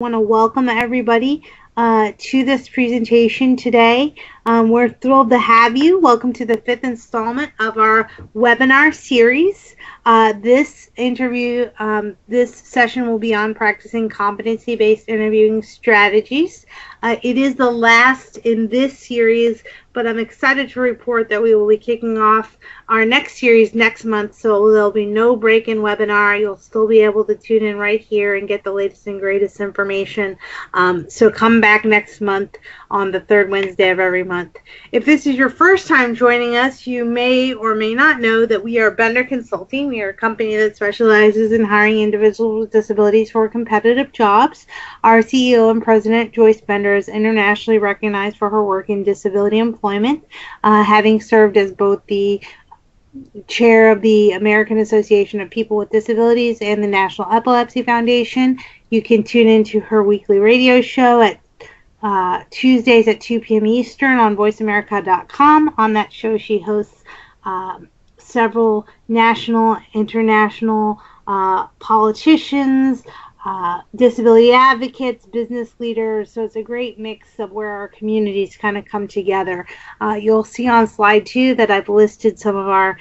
want to welcome everybody to this presentation today. We're thrilled to have you. Welcome to the fifth installment of our webinar series. This session will be on practicing competency-based interviewing strategies. It is the last in this series, but I'm excited to report that we will be kicking off our next series next month, so there'll be no break in webinar. You'll still be able to tune in right here and get the latest and greatest information. So come back next month on the third Wednesday of every month. If this is your first time joining us, you may or may not know that we are Bender Consulting. We are a company that specializes in hiring individuals with disabilities for competitive jobs. Our CEO and President, Joyce Bender, is internationally recognized for her work in disability employment, having served as both the chair of the American Association of People with Disabilities and the National Epilepsy Foundation. You can tune into her weekly radio show at Tuesdays at 2 p.m. Eastern on voiceamerica.com. On that show, she hosts several national, international politicians, disability advocates, business leaders. So it's a great mix of where our communities kind of come together. You'll see on slide 2 that I've listed some of our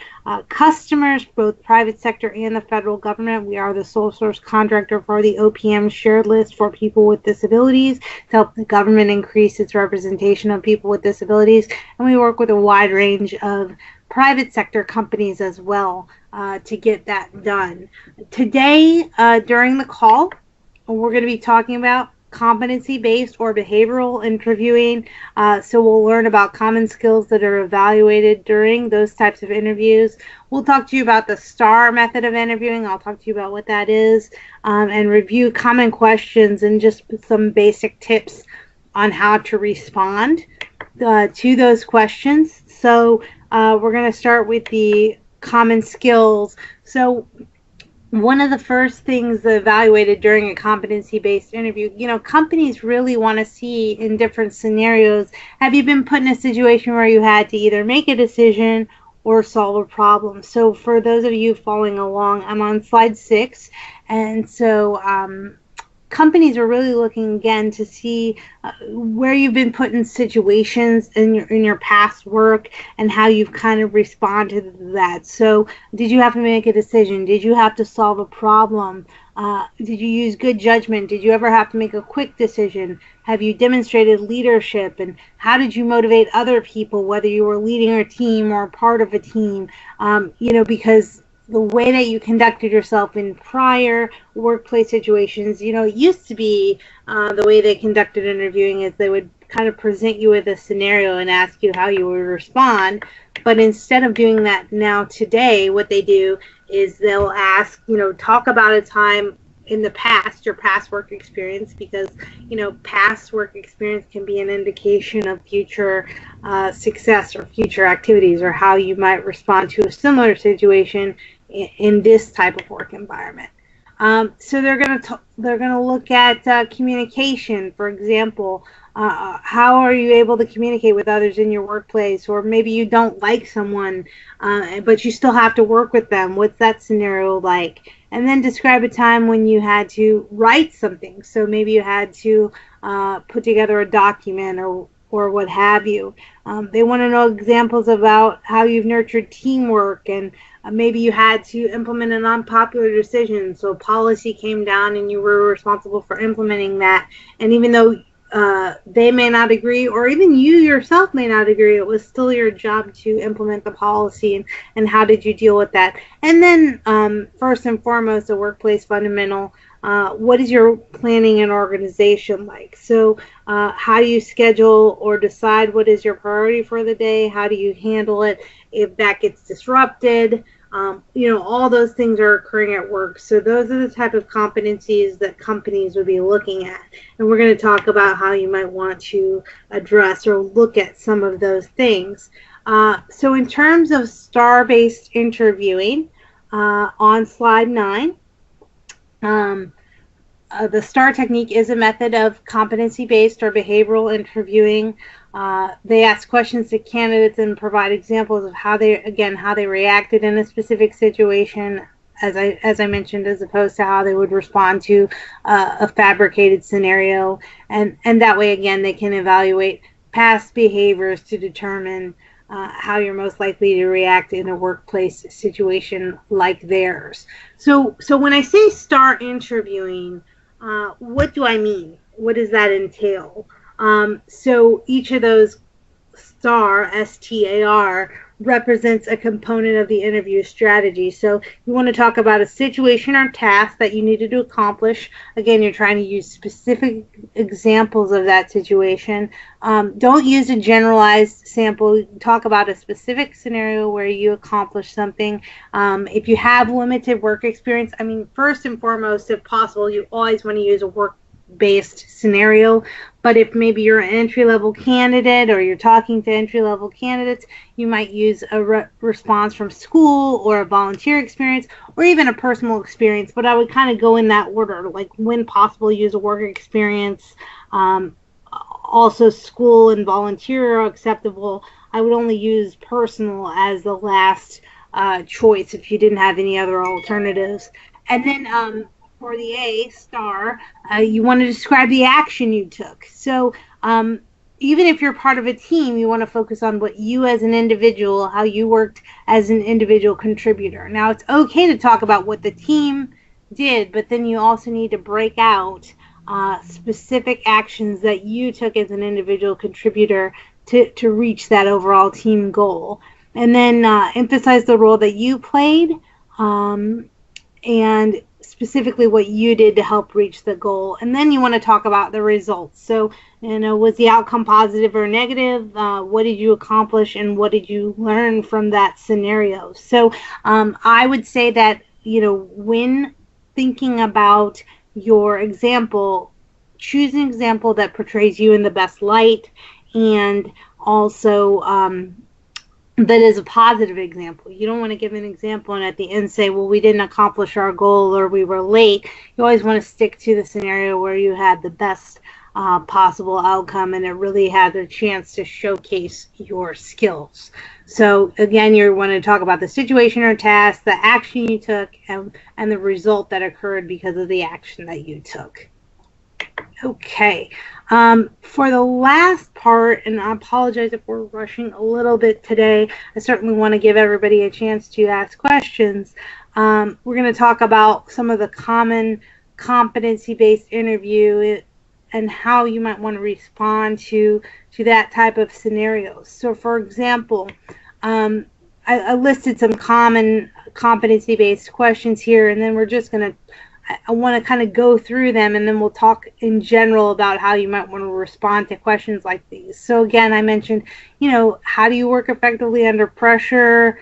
customers, both private sector and the federal government. We are the sole source contractor for the OPM shared list for people with disabilities to help the government increase its representation of people with disabilities. And we work with a wide range of private sector companies as well to get that done. Today, during the call, we're going to be talking about competency-based or behavioral interviewing. So we'll learn about common skills that are evaluated during those types of interviews. We'll talk to you about the STAR method of interviewing. I'll talk to you about what that is, and review common questions and just some basic tips on how to respond to those questions. So we're going to start with the common skills. So one of the first things evaluated during a competency-based interview, companies really want to see in different scenarios, have you been put in a situation where you had to either make a decision or solve a problem? So for those of you following along, I'm on slide 6, and so companies are really looking again to see where you've been put in situations in your past work and how you've kind of responded to that. So did you have to make a decision? Did you have to solve a problem? Did you use good judgment? Did you ever have to make a quick decision? Have you demonstrated leadership? And how did you motivate other people, whether you were leading a team or part of a team? Because the way that you conducted yourself in prior workplace situations, it used to be the way they conducted interviewing is they would kind of present you with a scenario and ask you how you would respond. But instead of doing that now today, what they do is they'll ask, talk about a time in the past, your past work experience, because, past work experience can be an indication of future success or future activities or how you might respond to a similar situation in this type of work environment. So they're going to look at communication, for example. How are you able to communicate with others in your workplace? Or maybe you don't like someone, but you still have to work with them. What's that scenario like? And then describe a time when you had to write something. So maybe you had to put together a document or what have you. They want to know examples about how you've nurtured teamwork, and maybe you had to implement an unpopular decision. So policy came down and you were responsible for implementing that. And even though they may not agree, or even you yourself may not agree, it was still your job to implement the policy, and how did you deal with that? And then first and foremost, a workplace fundamental, what is your planning and organization like? So how do you schedule or decide what is your priority for the day? How do you handle it if that gets disrupted? All those things are occurring at work. So those are the type of competencies that companies would be looking at. And we're going to talk about how you might want to address or look at some of those things. So in terms of STAR-based interviewing, on slide 9, the STAR technique is a method of competency-based or behavioral interviewing. They ask questions to candidates and provide examples of how they reacted in a specific situation, as I mentioned, as opposed to how they would respond to a fabricated scenario. And that way, again, they can evaluate past behaviors to determine how you're most likely to react in a workplace situation like theirs. So when I say start interviewing, what do I mean? What does that entail? So each of those STAR, represents a component of the interview strategy. So you want to talk about a situation or task that you needed to accomplish. Again, you're trying to use specific examples of that situation. Don't use a generalized sample. Talk about a specific scenario where you accomplished something. If you have limited work experience, I mean, first and foremost, if possible, you always want to use a work-based scenario. But if maybe you're an entry-level candidate or you're talking to entry-level candidates, you might use a response from school or a volunteer experience or even a personal experience. But I would kind of go in that order, like when possible, use a work experience. Also, school and volunteer are acceptable. I would only use personal as the last choice if you didn't have any other alternatives. And then for the STAR, you want to describe the action you took. So even if you're part of a team, you want to focus on what you as an individual, how you worked as an individual contributor. Now, it's okay to talk about what the team did, but then you also need to break out specific actions that you took as an individual contributor to reach that overall team goal. And then emphasize the role that you played and specifically what you did to help reach the goal. And then you want to talk about the results. So, was the outcome positive or negative? What did you accomplish and what did you learn from that scenario? So I would say that, when thinking about your example, choose an example that portrays you in the best light and also that is a positive example. You don't want to give an example and at the end say, well, we didn't accomplish our goal or we were late. You always want to stick to the scenario where you had the best possible outcome and it really had the chance to showcase your skills. So again, you want to talk about the situation or task, the action you took, and the result that occurred because of the action that you took. Okay. For the last part, and I apologize if we're rushing a little bit today, I certainly want to give everybody a chance to ask questions. We're going to talk about some of the common competency-based interview and how you might want to respond to that type of scenario. So, for example, I listed some common competency-based questions here, and then we're just going to I want to kind of go through them and then we'll talk in general about how you might want to respond to questions like these. So again, I mentioned, how do you work effectively under pressure?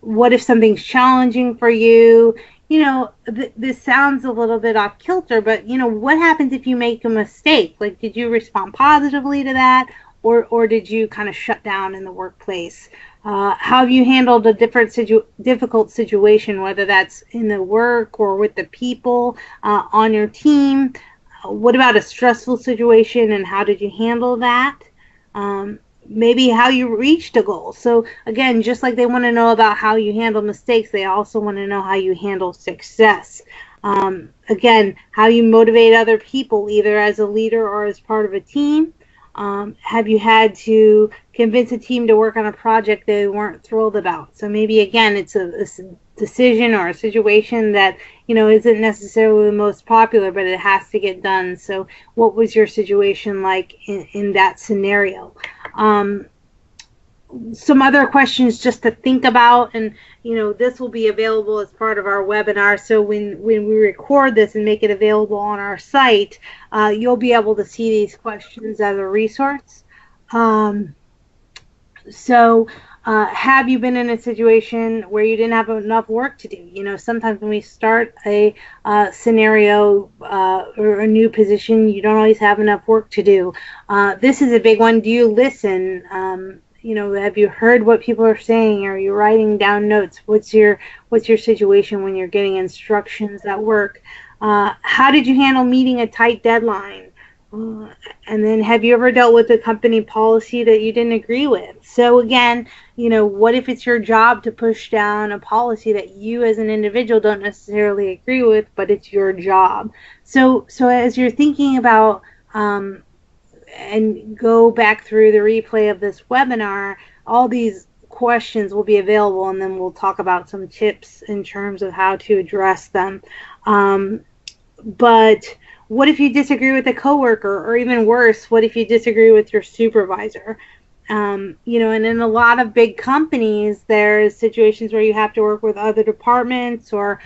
What if something's challenging for you? This sounds a little bit off kilter, but what happens if you make a mistake? Like, did you respond positively to that? Or did you kind of shut down in the workplace? How have you handled a difficult situation, whether that's in the work or with the people on your team? What about a stressful situation and how did you handle that? Maybe how you reached a goal. So again, just like they want to know about how you handle mistakes, they also want to know how you handle success. Again, how you motivate other people, either as a leader or as part of a team. Have you had to convince a team to work on a project they weren't thrilled about? So maybe, again, it's a decision or a situation that, isn't necessarily the most popular, but it has to get done. So what was your situation like in that scenario? Some other questions just to think about, and this will be available as part of our webinar. So when we record this and make it available on our site, you'll be able to see these questions as a resource. Have you been in a situation where you didn't have enough work to do? Sometimes when we start a scenario or a new position, you don't always have enough work to do. This is a big one. Do you listen? Have you heard what people are saying? Are you writing down notes? What's your situation when you're getting instructions at work? How did you handle meeting a tight deadline? And then, have you ever dealt with a company policy that you didn't agree with? So again, what if it's your job to push down a policy that you as an individual don't necessarily agree with, but it's your job? So as you're thinking about and go back through the replay of this webinar, all these questions will be available, and then we'll talk about some tips in terms of how to address them. But what if you disagree with a coworker, or even worse, what if you disagree with your supervisor? And in a lot of big companies, there's situations where you have to work with other departments, or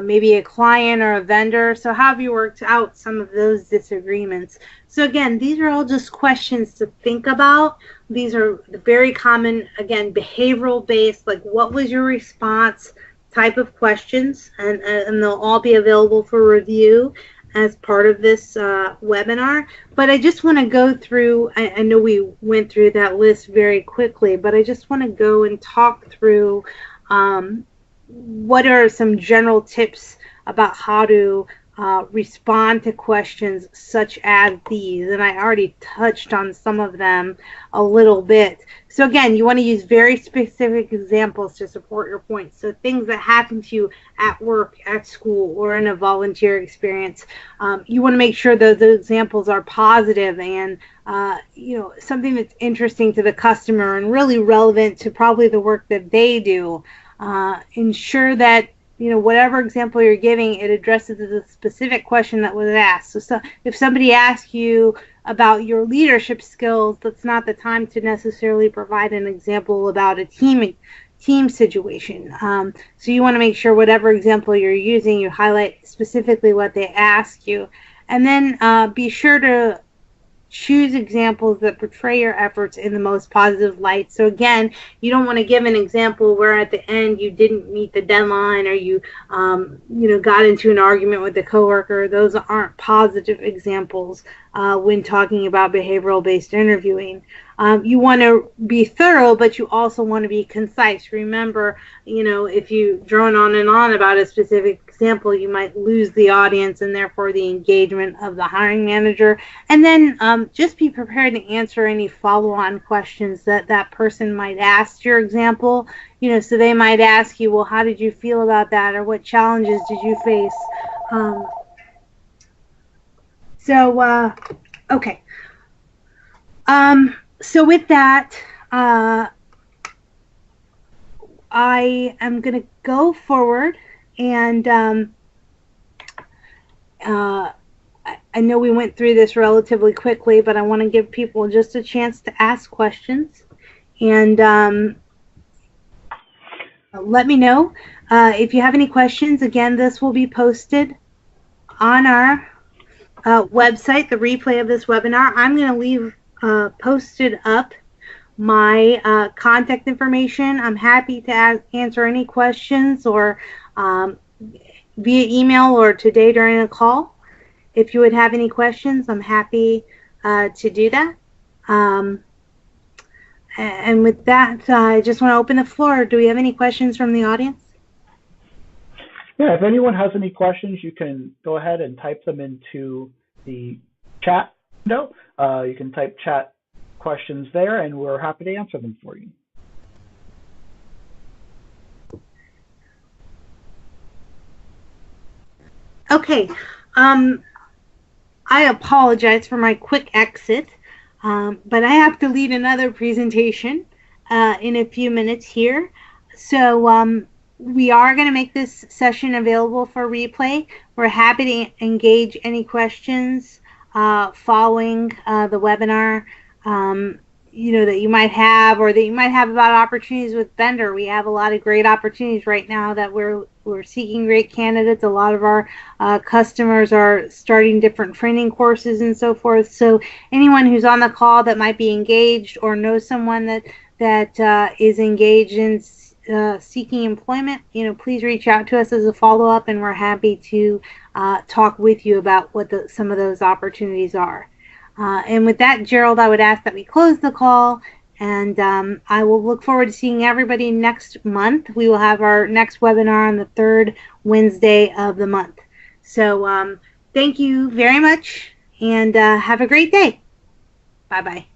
maybe a client or a vendor. So how have you worked out some of those disagreements? So again, these are all just questions to think about. These are very common, again, behavioral based, like what was your response type of questions, and they'll all be available for review as part of this webinar. But I just want to go through, I know we went through that list very quickly, but I just want to go and talk through what are some general tips about how to respond to questions such as these. And I already touched on some of them a little bit. So again, you want to use very specific examples to support your points. So things that happen to you at work, at school, or in a volunteer experience. You want to make sure that those examples are positive and something that's interesting to the customer and really relevant to probably the work that they do. Ensure that whatever example you're giving, it addresses the specific question that was asked. So if somebody asks you about your leadership skills, that's not the time to necessarily provide an example about a team situation. So you want to make sure whatever example you're using, you highlight specifically what they ask you. And then be sure to choose examples that portray your efforts in the most positive light. So again, you don't want to give an example where at the end you didn't meet the deadline, or you got into an argument with a coworker. Those aren't positive examples when talking about behavioral based interviewing. You want to be thorough, but you also want to be concise. Remember, if you drone on and on about a specific example, you might lose the audience and therefore the engagement of the hiring manager. And then just be prepared to answer any follow-on questions that that person might ask your example. So they might ask you, well, how did you feel about that? Or what challenges did you face? Okay. So with that, I am going to go forward, and I know we went through this relatively quickly, but I want to give people just a chance to ask questions. And let me know if you have any questions. Again, this will be posted on our website, the replay of this webinar. I'm going to leave posted up my contact information. I'm happy to answer any questions, or via email or today during a call. If you would have any questions, I'm happy to do that. And with that, I just want to open the floor. Do we have any questions from the audience? Yeah, if anyone has any questions, you can go ahead and type them into the chat window. You can type chat questions there, and we're happy to answer them for you. Okay. I apologize for my quick exit, but I have to lead another presentation in a few minutes here. So we are going to make this session available for replay. We're happy to engage any questions following the webinar that you might have, or that you might have about opportunities with vendor. We have a lot of great opportunities right now that we're seeking great candidates. A lot of our customers are starting different training courses and so forth. So anyone who's on the call that might be engaged, or knows someone that is engaged in seeking employment, please reach out to us as a follow-up, and we're happy to talk with you about what some of those opportunities are. And with that, Gerald, I would ask that we close the call, and I will look forward to seeing everybody next month. We will have our next webinar on the third Wednesday of the month. So thank you very much, and have a great day. Bye-bye.